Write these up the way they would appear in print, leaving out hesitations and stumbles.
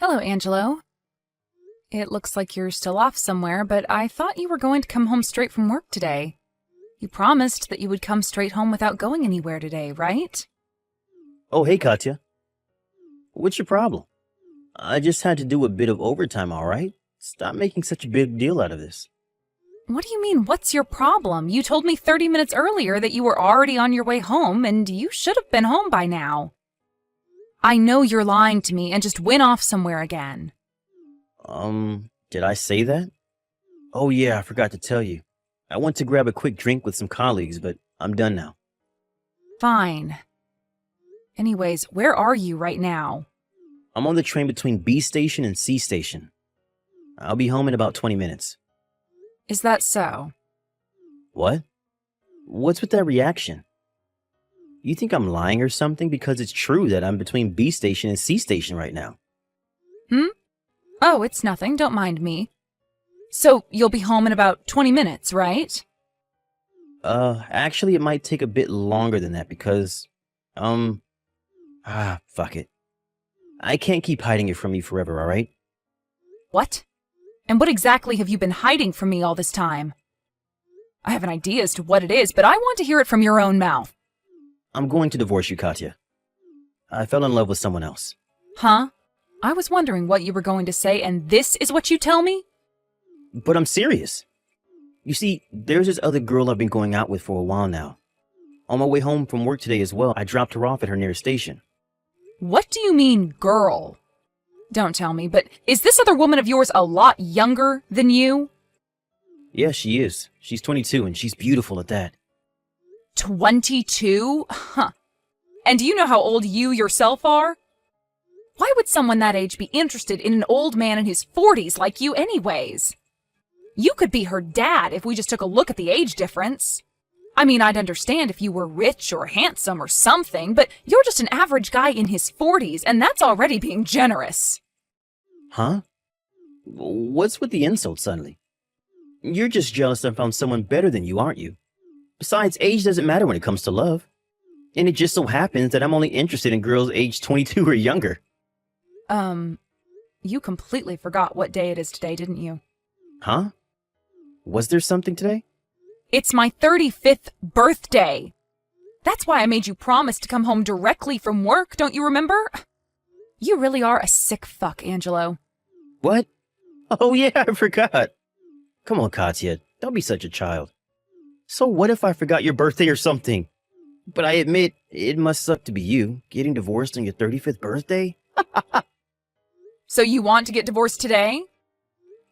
Hello, Angelo. It looks like you're still off somewhere, but I thought you were going to come home straight from work today. You promised that you would come straight home without going anywhere today, right? Oh, hey, Katya. What's your problem? I just had to do a bit of overtime, all right? Stop making such a big deal out of this. What do you mean, what's your problem? You told me 30 minutes earlier that you were already on your way home, and you should have been home by now. I know you're lying to me and just went off somewhere again. Did I say that? Oh, yeah, I forgot to tell you. I went to grab a quick drink with some colleagues, but I'm done now. Fine. Anyways, where are you right now? I'm on the train between B station and C station. I'll be home in about 20 minutes. Is that so? What? What's with that reaction? You think I'm lying or something? Because it's true that I'm between B station and C station right now. Oh, it's nothing. Don't mind me. So, you'll be home in about 20 minutes, right? Actually, it might take a bit longer than that because, fuck it. I can't keep hiding it from you forever, all right? What? And what exactly have you been hiding from me all this time? I have an idea as to what it is, but I want to hear it from your own mouth. I'm going to divorce you, Katya. I fell in love with someone else. Huh? I was wondering what you were going to say, and this is what you tell me? But I'm serious. You see, there's this other girl I've been going out with for a while now. On my way home from work today as well, I dropped her off at her nearest station. What do you mean, girl? Don't tell me, but is this other woman of yours a lot younger than you? Yeah, she is. She's 22 and she's beautiful at that. 22? Huh. And do you know how old you yourself are? Why would someone that age be interested in an old man in his 40s like you anyways? You could be her dad if we just took a look at the age difference. I mean, I'd understand if you were rich or handsome or something, but you're just an average guy in his 40s, and that's already being generous. Huh? What's with the insult suddenly? You're just jealous I found someone better than you, aren't you? Besides, age doesn't matter when it comes to love. And it just so happens that I'm only interested in girls aged 22 or younger. You completely forgot what day it is today, didn't you? Huh? Was there something today? It's my 35th birthday. That's why I made you promise to come home directly from work, don't you remember? You really are a sick fuck, Angelo. What? Oh yeah, I forgot. Come on, Katya, don't be such a child. So what if I forgot your birthday or something? But I admit, it must suck to be you, getting divorced on your 35th birthday? So you want to get divorced today?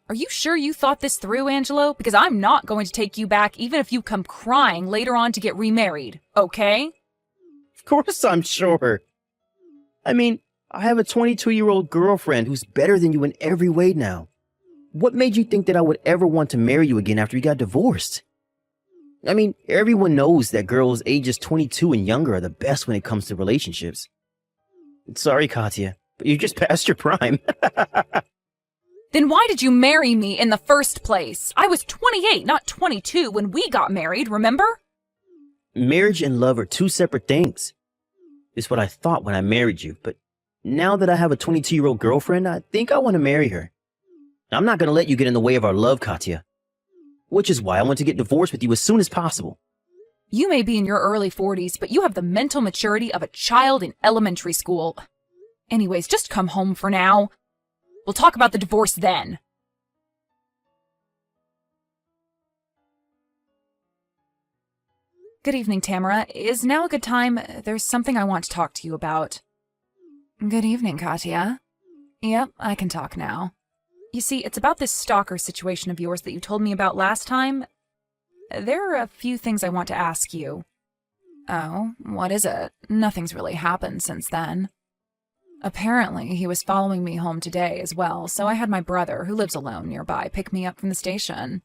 Are you sure you thought this through, Angelo? Because I'm not going to take you back even if you come crying later on to get remarried, okay? Of course I'm sure. I mean, I have a 22-year-old girlfriend who's better than you in every way now. What made you think that I would ever want to marry you again after you got divorced? I mean, everyone knows that girls ages 22 and younger are the best when it comes to relationships. Sorry, Katya, but you just passed your prime. Then why did you marry me in the first place? I was 28, not 22 when we got married, remember? Marriage and love are two separate things. It's what I thought when I married you, but now that I have a 22-year-old girlfriend, I think I want to marry her. I'm not going to let you get in the way of our love, Katya. Which is why I want to get divorced with you as soon as possible. You may be in your early 40s, but you have the mental maturity of a child in elementary school. Anyways, just come home for now. We'll talk about the divorce then. Good evening, Tamara. Is now a good time? There's something I want to talk to you about. Good evening, Katya. Yep, I can talk now. You see, it's about this stalker situation of yours that you told me about last time. There are a few things I want to ask you. Oh, what is it? Nothing's really happened since then. Apparently, he was following me home today as well, so I had my brother, who lives alone nearby, pick me up from the station.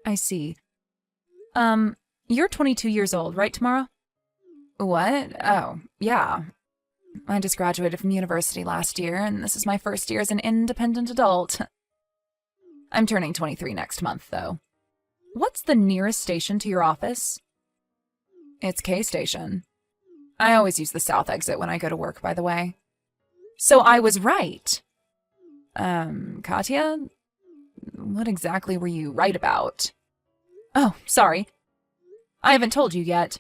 I see. You're 22 years old, right, Tamara? What? Oh, yeah. I just graduated from university last year, and this is my first year as an independent adult. I'm turning 23 next month, though. What's the nearest station to your office? It's K Station. I always use the south exit when I go to work, by the way. So I was right. Katya? What exactly were you right about? Oh, sorry. I haven't told you yet.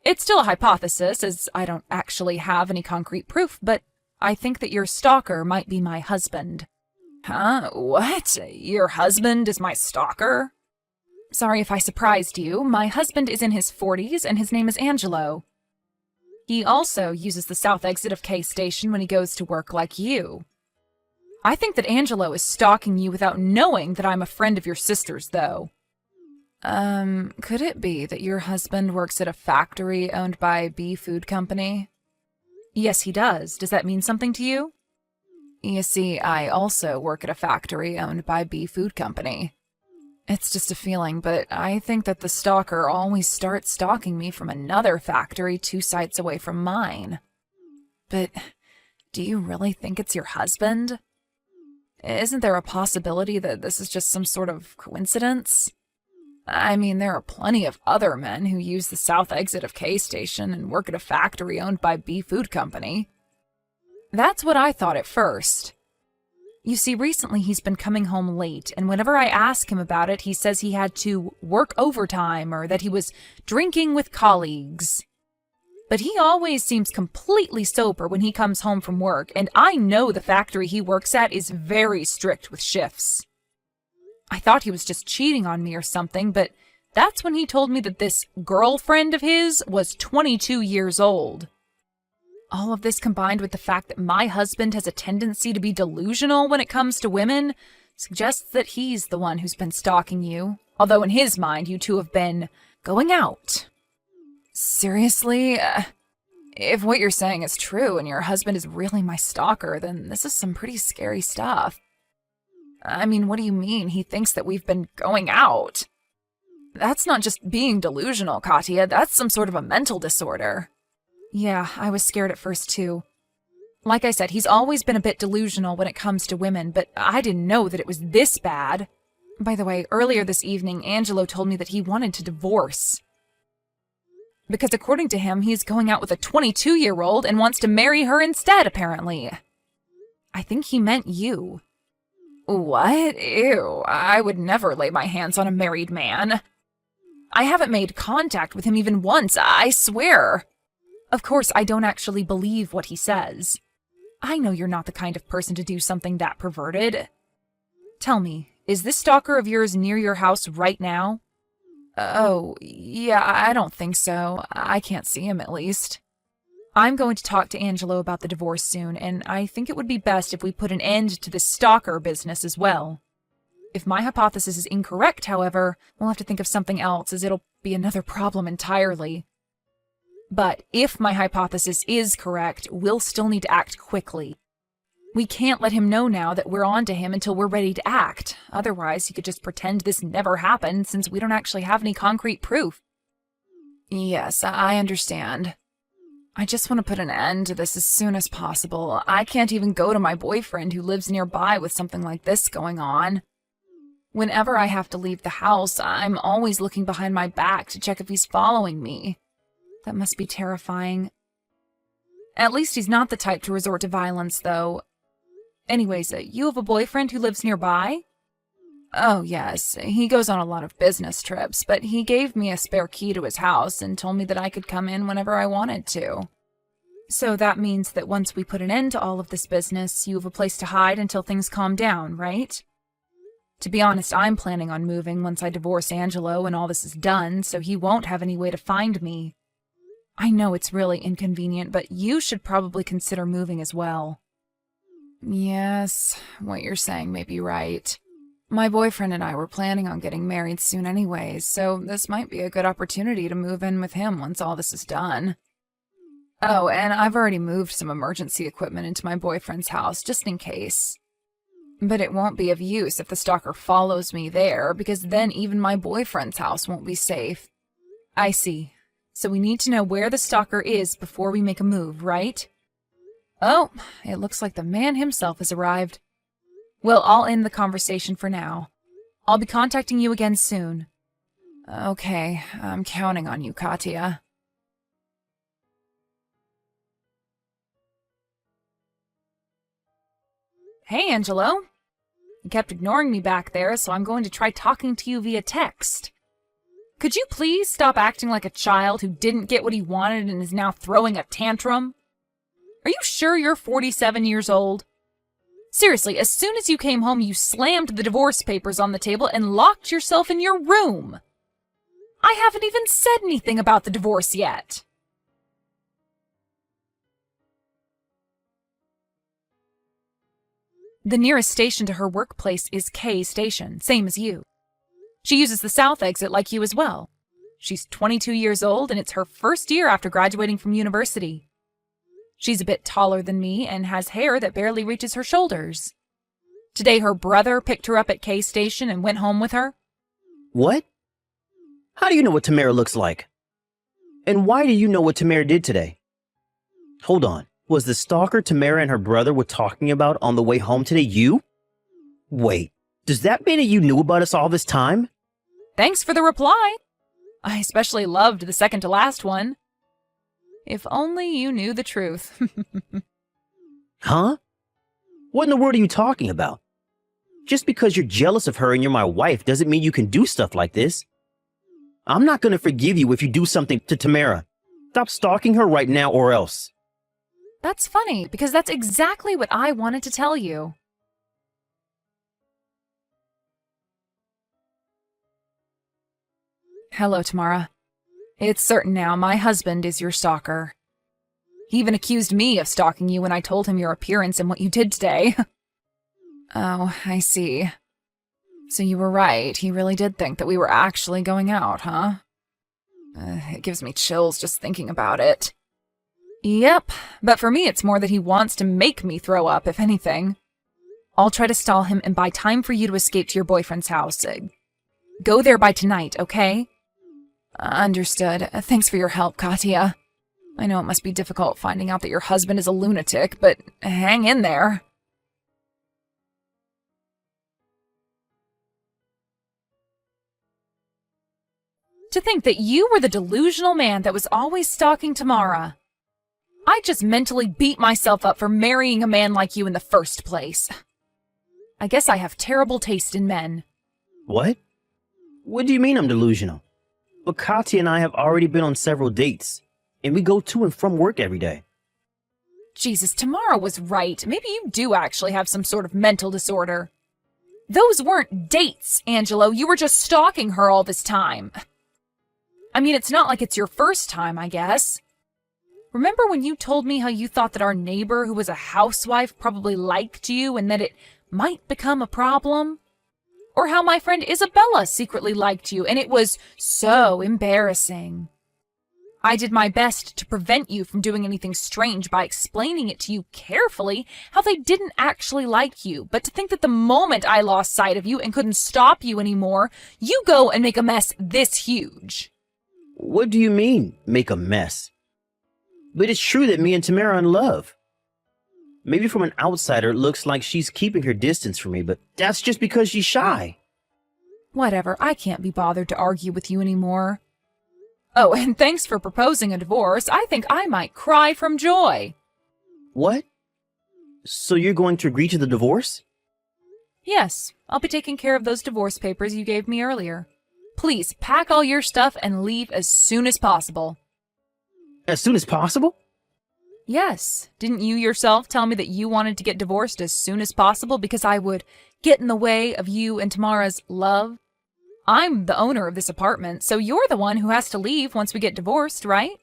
It's still a hypothesis, as I don't actually have any concrete proof, but I think that your stalker might be my husband. Huh? What? Your husband is my stalker? Sorry if I surprised you. My husband is in his 40s, and his name is Angelo. He also uses the south exit of K Station when he goes to work like you. I think that Angelo is stalking you without knowing that I'm a friend of your sister's, though. Could it be that your husband works at a factory owned by B Food Company? Yes, he does. Does that mean something to you? You see, I also work at a factory owned by B Food Company. It's just a feeling, but I think that the stalker always starts stalking me from another factory 2 sites away from mine. But do you really think it's your husband? Isn't there a possibility that this is just some sort of coincidence? I mean, there are plenty of other men who use the south exit of K Station and work at a factory owned by B Food Company. That's what I thought at first. You see, recently he's been coming home late, and whenever I ask him about it, he says he had to work overtime or that he was drinking with colleagues. But he always seems completely sober when he comes home from work, and I know the factory he works at is very strict with shifts. I thought he was just cheating on me or something, but that's when he told me that this girlfriend of his was 22 years old. All of this combined with the fact that my husband has a tendency to be delusional when it comes to women suggests that he's the one who's been stalking you, although in his mind you two have been going out. Seriously? If what you're saying is true and your husband is really my stalker, then this is some pretty scary stuff. I mean, what do you mean he thinks that we've been going out? That's not just being delusional, Katya. That's some sort of a mental disorder. Yeah, I was scared at first, too. Like I said, he's always been a bit delusional when it comes to women, but I didn't know that it was this bad. By the way, earlier this evening, Angelo told me that he wanted to divorce. Because according to him, he's going out with a 22-year-old and wants to marry her instead, apparently. I think he meant you. What? Ew, I would never lay my hands on a married man. I haven't made contact with him even once, I swear. Of course, I don't actually believe what he says. I know you're not the kind of person to do something that perverted. Tell me, is this stalker of yours near your house right now? Oh, yeah, I don't think so. I can't see him, at least. I'm going to talk to Angelo about the divorce soon, and I think it would be best if we put an end to this stalker business as well. If my hypothesis is incorrect, however, we'll have to think of something else, as it'll be another problem entirely. But if my hypothesis is correct, we'll still need to act quickly. We can't let him know now that we're on to him until we're ready to act. Otherwise, he could just pretend this never happened since we don't actually have any concrete proof. Yes, I understand. I just want to put an end to this as soon as possible. I can't even go to my boyfriend who lives nearby with something like this going on. Whenever I have to leave the house, I'm always looking behind my back to check if he's following me. That must be terrifying. At least he's not the type to resort to violence, though. Anyways, you have a boyfriend who lives nearby? Oh, yes. He goes on a lot of business trips, but he gave me a spare key to his house and told me that I could come in whenever I wanted to. So that means that once we put an end to all of this business, you have a place to hide until things calm down, right? To be honest, I'm planning on moving once I divorce Angelo and all this is done, so he won't have any way to find me. I know it's really inconvenient, but you should probably consider moving as well. Yes, what you're saying may be right. My boyfriend and I were planning on getting married soon anyways, so this might be a good opportunity to move in with him once all this is done. Oh, and I've already moved some emergency equipment into my boyfriend's house, just in case. But it won't be of use if the stalker follows me there, because then even my boyfriend's house won't be safe. I see. So we need to know where the stalker is before we make a move, right? Oh, it looks like the man himself has arrived. Well, I'll end the conversation for now. I'll be contacting you again soon. Okay, I'm counting on you, Katya. Hey, Angelo. You kept ignoring me back there, so I'm going to try talking to you via text. Could you please stop acting like a child who didn't get what he wanted and is now throwing a tantrum? Are you sure you're 47 years old? Seriously, as soon as you came home, you slammed the divorce papers on the table and locked yourself in your room. I haven't even said anything about the divorce yet. The nearest station to her workplace is K Station, same as you. She uses the south exit like you as well. She's 22 years old and it's her first year after graduating from university. She's a bit taller than me and has hair that barely reaches her shoulders. Today her brother picked her up at K Station and went home with her. What? How do you know what Tamara looks like? And why do you know what Tamara did today? Hold on. Was the stalker Tamara and her brother were talking about on the way home today you? Wait, does that mean that you knew about us all this time? Thanks for the reply. I especially loved the second to last one. If only you knew the truth. Huh? What in the world are you talking about? Just because you're jealous of her and you're my wife doesn't mean you can do stuff like this. I'm not going to forgive you if you do something to Tamara. Stop stalking her right now or else. That's funny, because that's exactly what I wanted to tell you. Hello, Tamara. It's certain now my husband is your stalker. He even accused me of stalking you when I told him your appearance and what you did today. Oh, I see. So you were right, he really did think that we were actually going out, huh? It gives me chills just thinking about it. Yep, but for me it's more that he wants to make me throw up, if anything. I'll try to stall him and buy time for you to escape to your boyfriend's house. Go there by tonight, okay? Understood. Thanks for your help, Katya. I know it must be difficult finding out that your husband is a lunatic, but hang in there. To think that you were the delusional man that was always stalking Tamara. I just mentally beat myself up for marrying a man like you in the first place. I guess I have terrible taste in men. What? What do you mean I'm delusional? But Katya and I have already been on several dates, and we go to and from work every day. Jesus, Tamara was right. Maybe you do actually have some sort of mental disorder. Those weren't dates, Angelo. You were just stalking her all this time. I mean, it's not like it's your first time, I guess. Remember when you told me how you thought that our neighbor who was a housewife probably liked you and that it might become a problem? Or how my friend Isabella secretly liked you and it was so embarrassing. I did my best to prevent you from doing anything strange by explaining it to you carefully how they didn't actually like you, but to think that the moment I lost sight of you and couldn't stop you anymore, you go and make a mess this huge. What do you mean, make a mess? But it's true that me and Tamara are in love. Maybe from an outsider it looks like she's keeping her distance from me, but that's just because she's shy. Whatever, I can't be bothered to argue with you anymore. Oh, and thanks for proposing a divorce. I think I might cry from joy. What? So you're going to agree to the divorce? Yes, I'll be taking care of those divorce papers you gave me earlier. Please pack all your stuff and leave as soon as possible. As soon as possible? Yes. Didn't you yourself tell me that you wanted to get divorced as soon as possible because I would get in the way of you and Tamara's love? I'm the owner of this apartment, so you're the one who has to leave once we get divorced, right?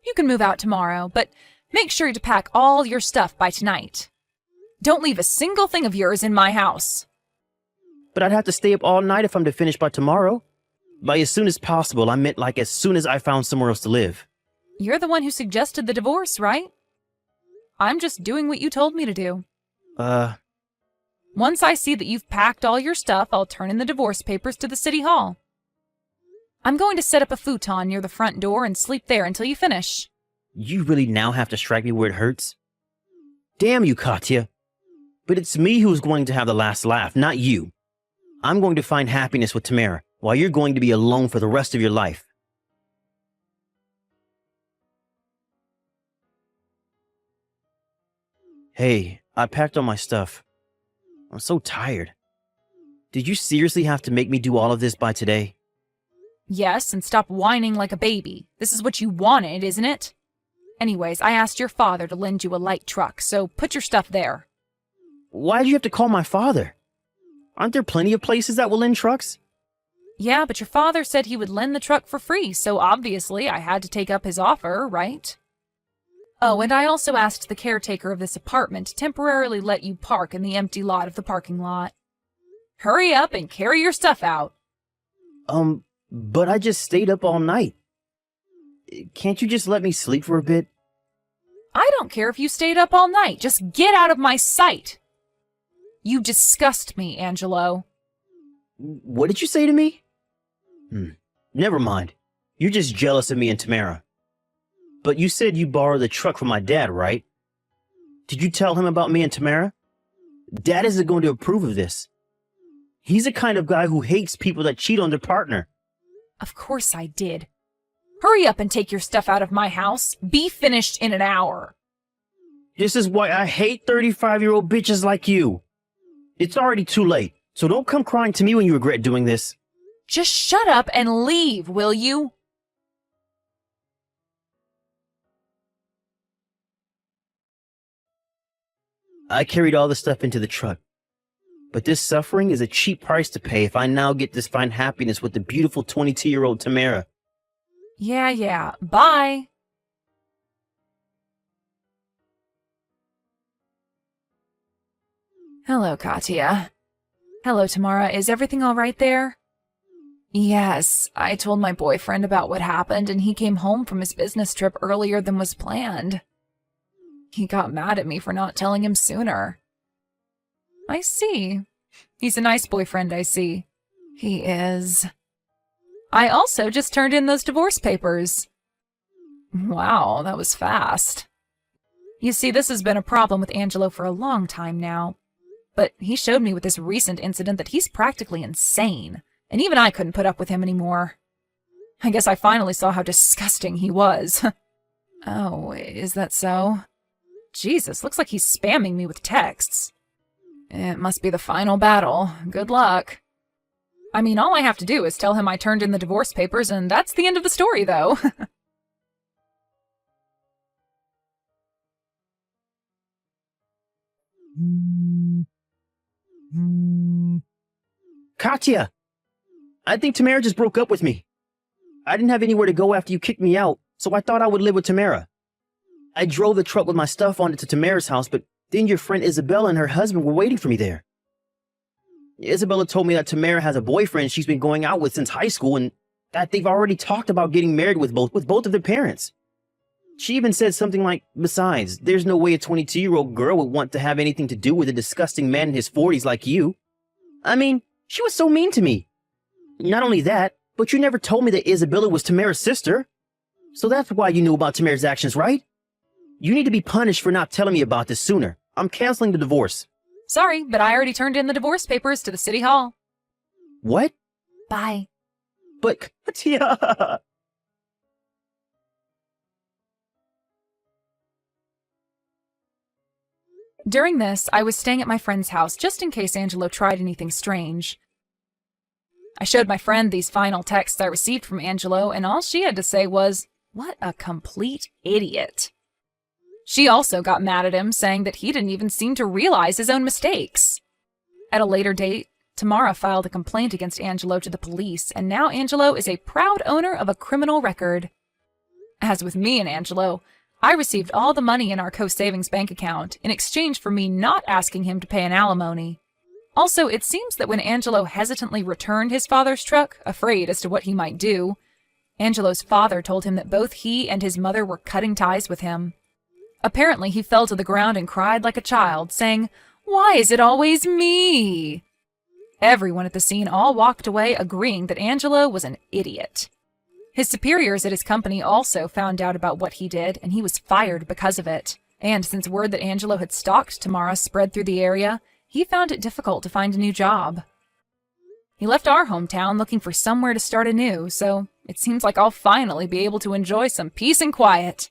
You can move out tomorrow, but make sure to pack all your stuff by tonight. Don't leave a single thing of yours in my house. But I'd have to stay up all night if I'm to finish by tomorrow. By as soon as possible, I meant like as soon as I found somewhere else to live. You're the one who suggested the divorce, right? I'm just doing what you told me to do. Once I see that you've packed all your stuff, I'll turn in the divorce papers to the city hall. I'm going to set up a futon near the front door and sleep there until you finish. You really now have to strike me where it hurts? Damn you, Katya. But it's me who's going to have the last laugh, not you. I'm going to find happiness with Tamara, while you're going to be alone for the rest of your life. Hey, I packed all my stuff. I'm so tired. Did you seriously have to make me do all of this by today? Yes, and stop whining like a baby. This is what you wanted, isn't it? Anyways, I asked your father to lend you a light truck, so put your stuff there. Why'd you have to call my father? Aren't there plenty of places that will lend trucks? Yeah, but your father said he would lend the truck for free, so obviously I had to take up his offer, right? Oh, and I also asked the caretaker of this apartment to temporarily let you park in the empty lot of the parking lot. Hurry up and carry your stuff out. But I just stayed up all night. Can't you just let me sleep for a bit? I don't care if you stayed up all night. Just get out of my sight. You disgust me, Angelo. What did you say to me? Never mind. You're just jealous of me and Tamara. But you said you borrowed the truck from my dad, right? Did you tell him about me and Tamara? Dad isn't going to approve of this. He's the kind of guy who hates people that cheat on their partner. Of course I did. Hurry up and take your stuff out of my house. Be finished in an hour. This is why I hate 35-year-old bitches like you. It's already too late, so don't come crying to me when you regret doing this. Just shut up and leave, will you? I carried all the stuff into the truck. But this suffering is a cheap price to pay if I now get to find happiness with the beautiful 22-year-old Tamara. Yeah. Bye. Hello, Katya. Hello, Tamara. Is everything all right there? Yes, I told my boyfriend about what happened, and he came home from his business trip earlier than was planned. He got mad at me for not telling him sooner. I see. He's a nice boyfriend, I see. He is. I also just turned in those divorce papers. Wow, that was fast. You see, this has been a problem with Angelo for a long time now. But he showed me with this recent incident that he's practically insane, and even I couldn't put up with him anymore. I guess I finally saw how disgusting he was. Oh, is that so? Jesus, looks like he's spamming me with texts. It must be the final battle. Good luck. I mean, all I have to do is tell him I turned in the divorce papers, and that's the end of the story, though. Katya! I think Tamara just broke up with me. I didn't have anywhere to go after you kicked me out, so I thought I would live with Tamara. I drove the truck with my stuff on it to Tamara's house, but then your friend Isabella and her husband were waiting for me there. Isabella told me that Tamara has a boyfriend she's been going out with since high school and that they've already talked about getting married with both of their parents. She even said something like, besides, there's no way a 22-year-old girl would want to have anything to do with a disgusting man in his 40s like you. I mean, she was so mean to me. Not only that, but you never told me that Isabella was Tamara's sister. So that's why you knew about Tamara's actions, right? You need to be punished for not telling me about this sooner. I'm canceling the divorce. Sorry, but I already turned in the divorce papers to the city hall. What? Bye. But, Katya... During this, I was staying at my friend's house just in case Angelo tried anything strange. I showed my friend these final texts I received from Angelo, and all she had to say was, "What a complete idiot." She also got mad at him, saying that he didn't even seem to realize his own mistakes. At a later date, Tamara filed a complaint against Angelo to the police, and now Angelo is a proud owner of a criminal record. As with me and Angelo, I received all the money in our co-savings bank account in exchange for me not asking him to pay an alimony. Also, it seems that when Angelo hesitantly returned his father's truck, afraid as to what he might do, Angelo's father told him that both he and his mother were cutting ties with him. Apparently, he fell to the ground and cried like a child, saying, "Why is it always me?" Everyone at the scene all walked away agreeing that Angelo was an idiot. His superiors at his company also found out about what he did, and he was fired because of it. And since word that Angelo had stalked Tamara spread through the area, he found it difficult to find a new job. He left our hometown looking for somewhere to start anew, so it seems like I'll finally be able to enjoy some peace and quiet.